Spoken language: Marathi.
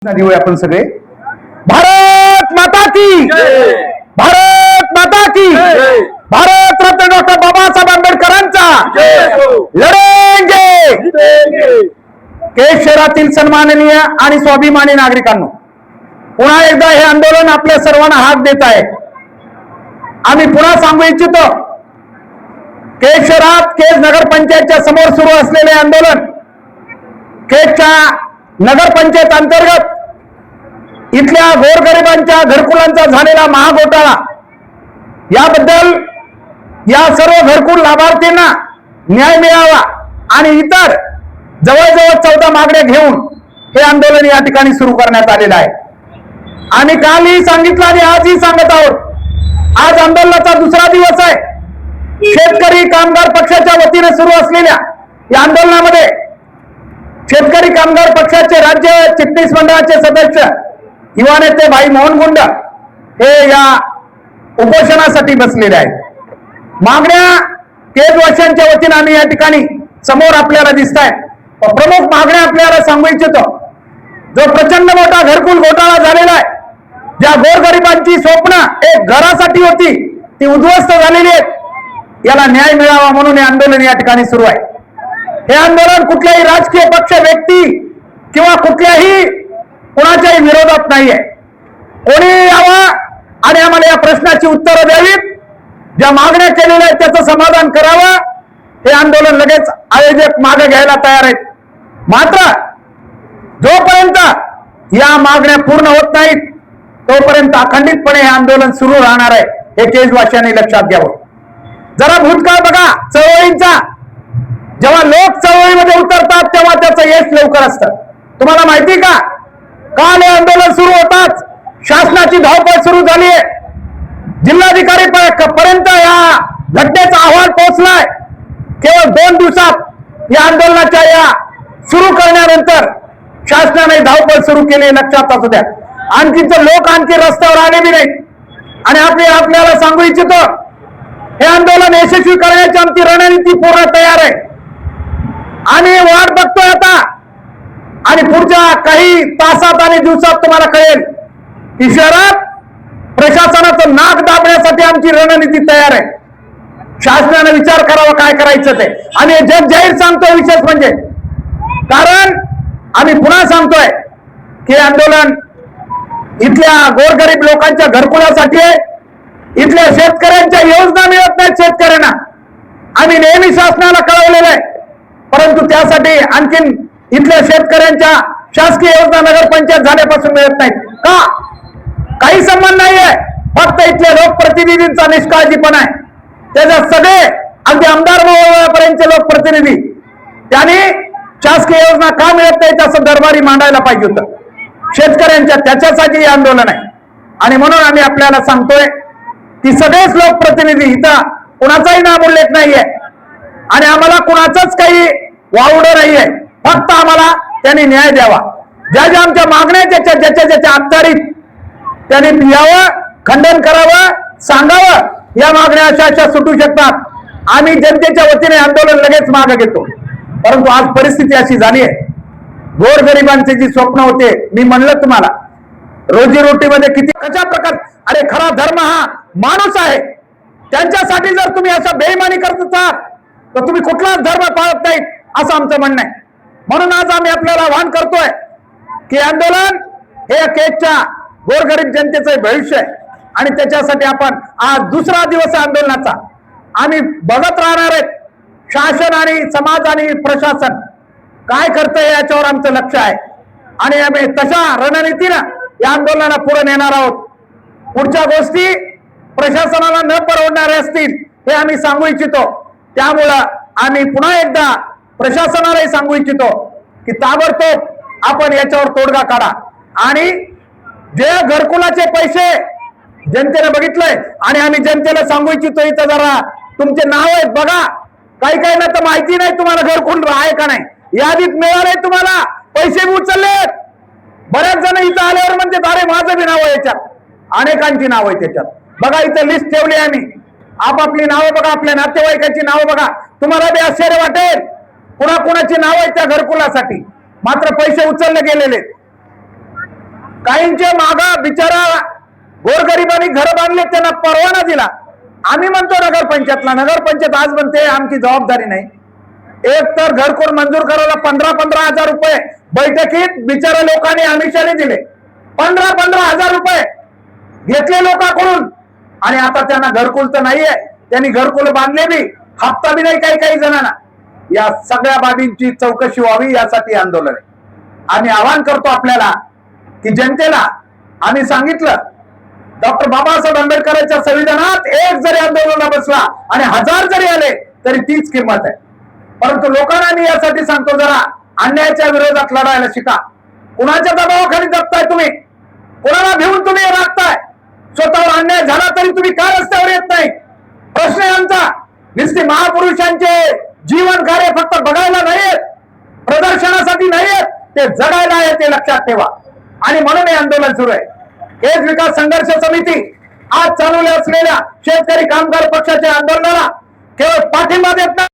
देऊया आपण सगळे. भारत माता की, भारत माता की, भारत रत्न डॉक्टर बाबासाहेब आंबेडकरांचा लढेंगे. केज शहरातील सन्माननीय आणि स्वाभिमानी नागरिकांनो, पुन्हा एकदा हे आंदोलन आपल्या सर्वांना हाक देत आहे. आम्ही पुन्हा सांगू इच्छितो, केज शहरात केज नगरपंचायतच्या समोर सुरू असलेले आंदोलन, केजच्या नगरपंचायत अंतर्गत इथल्या गोरगरिबांच्या घरकुलांचा झालेला महाघोटाळा, याबद्दल या सर्व घरकुल लाभार्थींना न्याय मिळावा आणि इतर जवळजवळ 14 मागण्या घेऊन हे आंदोलन या ठिकाणी सुरू करण्यात आलेलं आहे. आम्ही कालही सांगितलं आणि आजही सांगत आहोत, आज आंदोलनाचा दुसरा दिवस आहे. शेतकरी कामगार पक्षाच्या वतीने सुरू असलेल्या या आंदोलनामध्ये शेतकरी कामगार पक्षाचे राज्य चिटणीस मंडळाचे सदस्य युवा नेते भाई मोहन गुंड हे या उपोषणासाठी बसलेले आहेत. मागण्या केजवाशांच्या वतीने आम्ही या ठिकाणी समोर आपल्याला दिसत आहेत. प्रमुख मागण्या आपल्याला सांगू इच्छितो, जो प्रचंड मोठा घरकुल घोटाळा झालेला आहे, ज्या गोरगरिबांची स्वप्न एक घरासाठी होती ती उद्ध्वस्त झालेली आहेत, याला न्याय मिळावा म्हणून हे आंदोलन या ठिकाणी सुरू आहे. हे आंदोलन कुठल्याही राजकीय पक्ष, व्यक्ती किंवा कुठल्याही कोणाच्याही विरोधात नाहीये. कोणी यावं आणि आम्हाला या प्रश्नाची उत्तरं द्यावीत, ज्या मागण्या केलेल्या आहेत त्याचं समाधान करावं. हे आंदोलन लगेच आयोजक मागे घ्यायला तयार आहेत. मात्र जोपर्यंत या मागण्या पूर्ण होत नाहीत तोपर्यंत अखंडितपणे हे आंदोलन सुरू राहणार आहे, हे केजवाशांनी लक्षात घ्यावं. जरा भूतकाळ बघा चळवळींचा. जेव्हा लोक चळवळीमध्ये उतरतात तेव्हा त्याचं यश लवकर असतं. तुम्हाला माहिती का, काल हे आंदोलन सुरू होताच शासनाची धावपळ सुरू झाली आहे. जिल्हाधिकारी पर्यंत या घटनेचा अहवाल पोहोचलाय. केवळ 2 दिवसात या आंदोलनाच्या या सुरू करण्यानंतर शासनाने धावपळ सुरू केली, लक्षात असू द्या. आणखीच लोक आणखी रस्त्यावर आले बी नाहीत. आणि आपल्याला सांगू इच्छितो, हे आंदोलन यशस्वी करण्याची आमची रणनीती पूर्ण तयार आहे. आम्ही वाट बघतोय आता, आणि पुढच्या काही तासात आणि दिवसात तुम्हाला कळेल की शहरात प्रशासनाचं नाक दाबण्यासाठी आमची रणनीती तयार आहे. शासनाने विचार करावा काय करायचं ते. आणि जग जाहीर सांगतोय विशेष म्हणजे, कारण आम्ही पुन्हा सांगतोय की आंदोलन इथल्या गोरगरीब लोकांच्या घरकुलासाठी आहे. इथल्या शेतकऱ्यांच्या योजना मिळत नाहीत शेतकऱ्यांना. आम्ही नेहमी शासनाला कळवलेलं आहे, परंतु त्यासाठी आणखीन इथल्या शेतकऱ्यांच्या शासकीय योजना नगरपंचायत झाल्यापासून मिळत नाहीत का? काही संबंध नाहीये, फक्त इथल्या लोकप्रतिनिधींचा निष्काळजीपणा आहे. त्याच्यात सगळे अगदी आमदार महोदयापर्यंतचे लोकप्रतिनिधी त्यांनी शासकीय योजना का मिळत नाहीत असं दरबारी मांडायला पाहिजे होतं शेतकऱ्यांच्या. त्याच्यासाठी हे आंदोलन आहे. आणि म्हणून आम्ही आपल्याला सांगतोय की सगळेच लोकप्रतिनिधी, इथं कुणाचाही नाव उल्लेख नाहीये आणि आम्हाला कुणाचंच काही वावडं नाहीये. फक्त आम्हाला त्यांनी न्याय द्यावा. ज्या ज्या आमच्या मागण्या ज्याच्या अखत्यारीत त्यांनी यावं, खंडन करावं, सांगावं. या मागण्या अशा सुटू शकतात. आम्ही जनतेच्या वतीने आंदोलन लगेच मागे घेतो. परंतु आज परिस्थिती अशी झाली आहे, गोरगरिबांचे जी स्वप्न होते, मी म्हणलं तुम्हाला रोजीरोटीमध्ये किती कशा प्रकार. अरे खरा धर्म हा माणूस आहे. त्यांच्यासाठी जर तुम्ही अशा बेईमानी करत असाल तर तुम्ही कुठलाच धर्म पाळत नाहीत असं आमचं म्हणणं आहे. म्हणून आज आम्ही आपल्याला आवाहन करतोय की आंदोलन हे केजच्या गोरगरीब जनतेचं भविष्य आहे. आणि त्याच्यासाठी आपण आज दुसरा दिवस आंदोलनाचा आम्ही बघत राहणार आहेत. शासन आणि समाज आणि प्रशासन काय करतंय याच्यावर आमचं लक्ष आहे. आणि आम्ही तशा रणनीतीनं या आंदोलनाला पुढे नेणार आहोत. पुढच्या गोष्टी प्रशासनाला न परवडणारे असतील हे आम्ही सांगू इच्छितो. त्यामुळं आम्ही पुन्हा एकदा प्रशासनालाही सांगू इच्छितो की ताबडतोब आपण याच्यावर तोडगा काढा. आणि जे घरकुलाचे पैसे जनतेने बघितलंय, आणि आम्ही जनतेला सांगू इच्छितो, इथं जरा तुमचे नाव आहेत बघा. काही ना तर माहिती नाही तुम्हाला घरकुल आहे का नाही. यादीत मिळालंय तुम्हाला, पैसे उचललेत. बऱ्याच जण इथं आल्यावर म्हणजे अरे माझं बी नाव आहे याच्यात, अनेकांची नाव आहे त्याच्यात. बघा इथं लिस्ट ठेवली आम्ही, आपापली नावं बघा, आपल्या नातेवाईकांची नावं बघा. तुम्हाला बी आश्चर्य वाटेल कुणाकुणाची नाव आहेत त्या घरकुलासाठी, मात्र पैसे उचलले गेलेले. काहींचे मागा बिचारा गोरगरिबांनी घर बांधले, त्यांना परवाना दिला. आम्ही म्हणतो नगरपंचायत आज म्हणते आमची जबाबदारी नाही. एक तर घरकुल मंजूर करायला 15,000 रुपये बैठकीत बिचारा लोकांनी आमिषाने दिले. 15,000 रुपये घेतले लोकांकडून, आणि आता त्यांना घरकुल तर नाहीये. त्यांनी घरकुल बांधले बी, हप्ता बी नाही काही जणांना. या सगळ्या बाबींची चौकशी व्हावी यासाठी आंदोलन आहे. आम्ही आवाहन करतो आपल्याला की जनतेला आम्ही सांगितलं, डॉक्टर बाबासाहेब आंबेडकरांच्या संविधानात एक जरी आंदोलनाला बसला आणि 1000 जरी आले तरी तीच किंमत आहे. परंतु लोकांना मी यासाठी सांगतो, जरा अन्यायाच्या विरोधात लढायला शिका. कुणाच्या दबावाखाली जगताय तुम्ही? कोणाला भिवून तुम्ही राखताय? स्वतःवर अन्याय झाला तरी तुम्ही का रस्त्यावर येत नाही? प्रश्न आहे आमचा. नुसते महापुरुषांचे जीवन कार्य फक्त बघायला नाहीयेत, प्रदर्शनासाठी नाहीयेत, ते जगायला आहे, ते लक्षात ठेवा. आणि म्हणून हे आंदोलन सुरू आहे. केज विकास संघर्ष समिती आज चालवल्या असलेल्या शेतकरी कामगार पक्षाच्या आंदोलनाला केवळ पाठिंबा देत नाही.